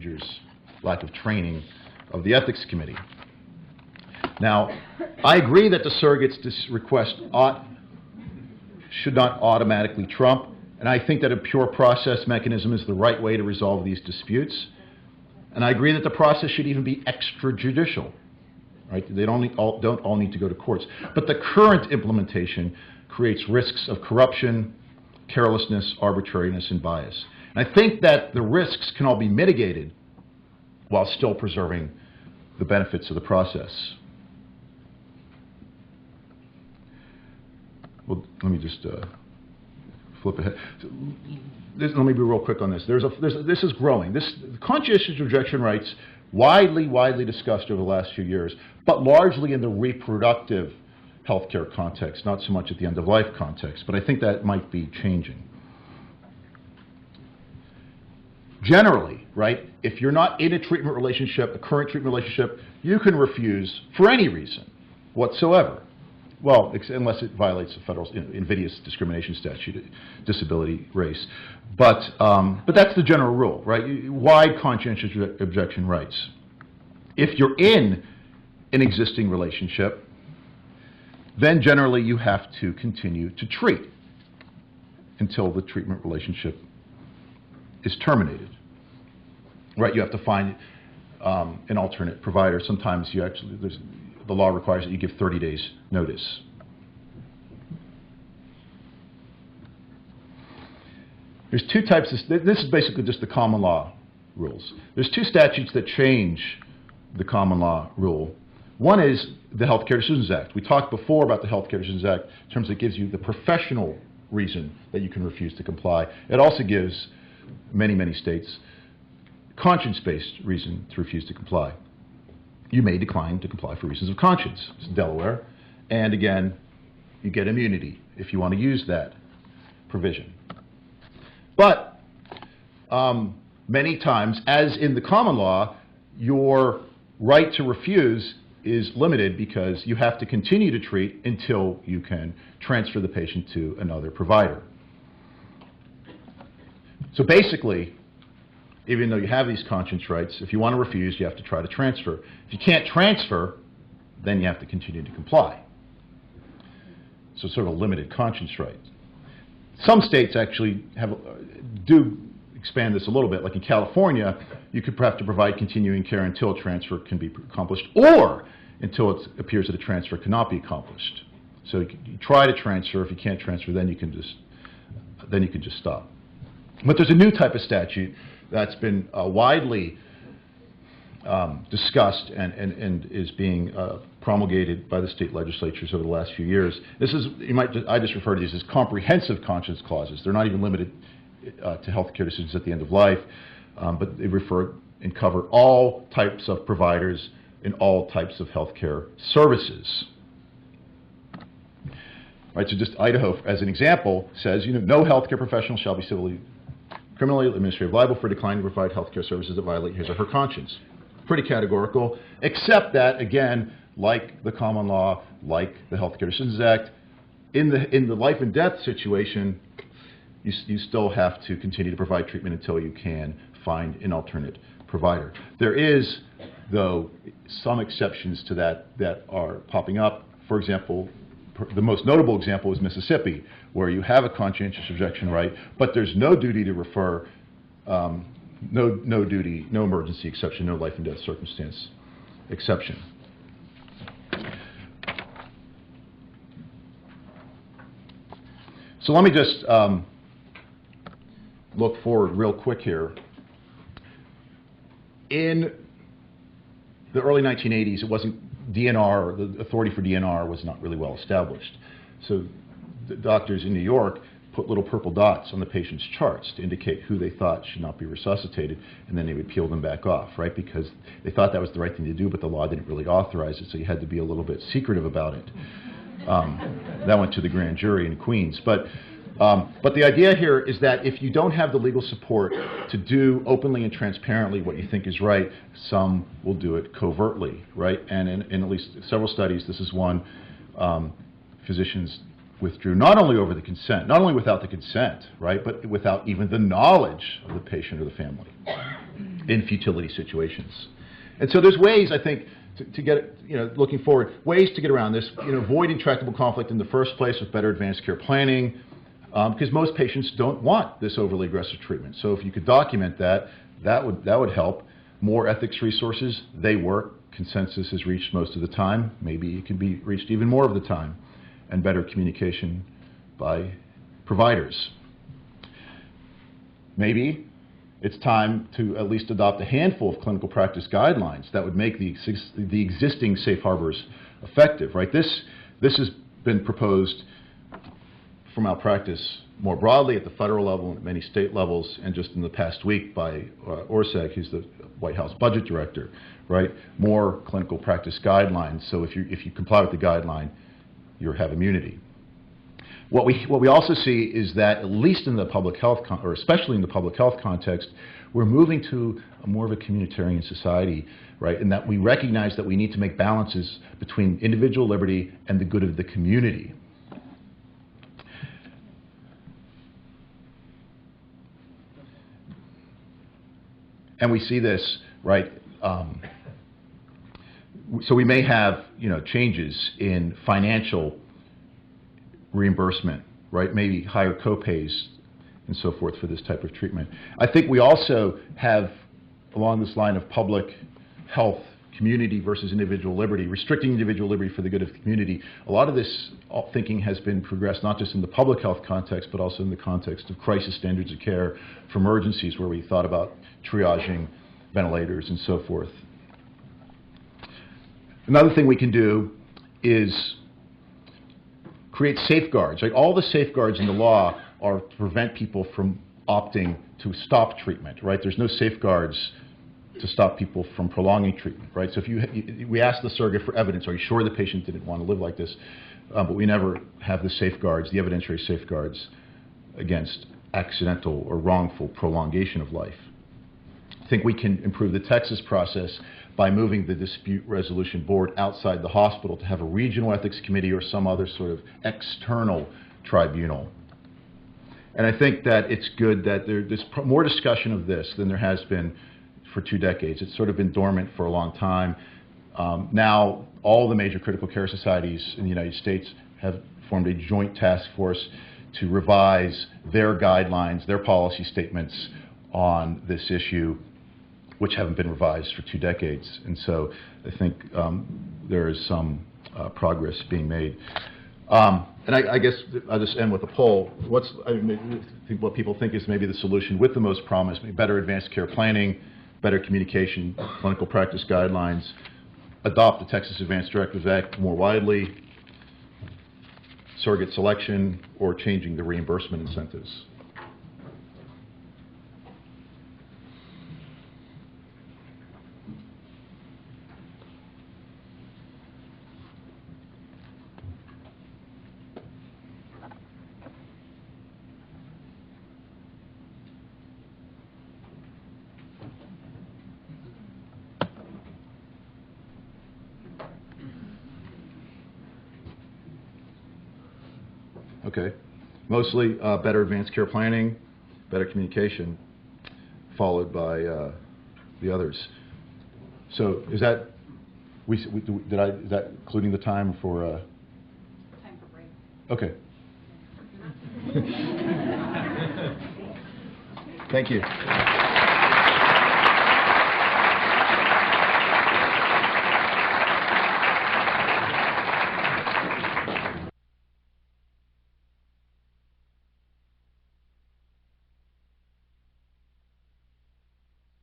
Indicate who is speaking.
Speaker 1: procedures, lack of training of the ethics committee. Now, I agree that the surrogate's request should not automatically trump, and I think that a pure process mechanism is the right way to resolve these disputes. And I agree that the process should even be extrajudicial. Right? They don't all need to go to courts. But the current implementation creates risks of corruption, carelessness, arbitrariness, and bias. And I think that the risks can all be mitigated while still preserving the benefits of the process. Well, let me just flip ahead. Let me be real quick on this. This is growing. Conscientious rejection rights, widely discussed over the last few years, but largely in the reproductive healthcare context, not so much at the end-of-life context. But I think that might be changing. Generally, right, if you're not in a treatment relationship, a current treatment relationship, you can refuse for any reason whatsoever. Well, unless it violates the federal invidious discrimination statute, disability, race. But that's the general rule, right? Wide conscientious objection rights. If you're in an existing relationship, then generally you have to continue to treat until the treatment relationship is terminated. Right? You have to find an alternate provider. Sometimes you actually, the law requires that you give 30 days notice. There's two types of, this is basically just the common law rules. There's two statutes that change the common law rule. One is the Healthcare Decisions Act. We talked before about the Healthcare Decisions Act in terms of it gives you the professional reason that you can refuse to comply. It also gives many states conscience-based reason to refuse to comply. You may decline to comply for reasons of conscience. It's Delaware. And again, you get immunity if you want to use that provision. But many times, as in the common law, your right to refuse is limited because you have to continue to treat until you can transfer the patient to another provider. So basically, even though you have these conscience rights, if you want to refuse, you have to try to transfer. If you can't transfer, then you have to continue to comply. So sort of a limited conscience right. Some states actually do expand this a little bit. Like in California, you could have to provide continuing care until a transfer can be accomplished, or until it appears that a transfer cannot be accomplished. So you try to transfer. If you can't transfer, then you can just stop. But there's a new type of statute that's been widely discussed and is being promulgated by the state legislatures over the last few years. This is, I just refer to these as comprehensive conscience clauses. They're not even limited to healthcare decisions at the end of life, but they refer and cover all types of providers in all types of healthcare services. Right, so just Idaho, as an example, says, no healthcare professional shall be civilly, criminally, administratively liable for declining to provide healthcare services that violate his or her conscience. Pretty categorical, except that, again, like the common law, like the Healthcare Decisions Act, in the life and death situation, you still have to continue to provide treatment until you can find an alternate provider. There is, though, some exceptions to that are popping up. For example, the most notable example is Mississippi, where you have a conscientious objection right, but there's no duty to refer, no duty, no emergency exception, no life and death circumstance exception. So let me just look forward real quick here. In the early 1980s, it wasn't DNR, or the authority for DNR was not really well established. So the doctors in New York put little purple dots on the patient's charts to indicate who they thought should not be resuscitated, and then they would peel them back off, right? Because they thought that was the right thing to do, but the law didn't really authorize it, so you had to be a little bit secretive about it. That went to the grand jury in Queens. But the idea here is that if you don't have the legal support to do openly and transparently what you think is right, some will do it covertly, right? And in at least several studies, this is one, physicians withdrew not only over the consent, not only without the consent, right, but without even the knowledge of the patient or the family. in futility situations. And so there's ways, I think, to get, looking forward, ways to get around this, avoid intractable conflict in the first place with better advanced care planning, because most patients don't want this overly aggressive treatment. So if you could document that, that would help. More ethics resources, they work. Consensus is reached most of the time. Maybe it can be reached even more of the time. And better communication by providers. Maybe it's time to at least adopt a handful of clinical practice guidelines that would make the existing safe harbors effective, right? This has been proposed for malpractice more broadly at the federal level and at many state levels, and just in the past week by Orszag, who's the White House budget director, right? More clinical practice guidelines, so if you comply with the guideline, you have immunity. What we also see is that, at least in the public health, or especially in the public health context, we're moving to more of a communitarian society, right? And that we recognize that we need to make balances between individual liberty and the good of the community. And we see this, right? So we may have, changes in financial reimbursement, right? Maybe higher copays and so forth for this type of treatment. I think we also have, along this line of public health, community versus individual liberty, restricting individual liberty for the good of the community. A lot of this thinking has been progressed not just in the public health context, but also in the context of crisis standards of care for emergencies, where we thought about triaging, ventilators, and so forth. Another thing we can do is create safeguards. Like, all the safeguards in the law are to prevent people from opting to stop treatment, right? There's no safeguards to stop people from prolonging treatment, right? So if we ask the surrogate for evidence, are you sure the patient didn't want to live like this? But we never have the safeguards, the evidentiary safeguards against accidental or wrongful prolongation of life. I think we can improve the Texas process by moving the dispute resolution board outside the hospital to have a regional ethics committee or some other sort of external tribunal. And I think that it's good that there's more discussion of this than there has been for 2 decades. It's sort of been dormant for a long time. Now, all the major critical care societies in the United States have formed a joint task force to revise their guidelines, their policy statements on this issue, which haven't been revised for 2 decades. And so I think there is some progress being made. And I guess I'll just end with a poll. I think what people think is maybe the solution with the most promise: better advanced care planning, better communication, clinical practice guidelines, adopt the Texas Advanced Directives Act more widely, surrogate selection, or changing the reimbursement incentives. Okay, mostly better advanced care planning, better communication, followed by the others. So is that is that including the time for?
Speaker 2: Time for break.
Speaker 1: Okay. Thank you.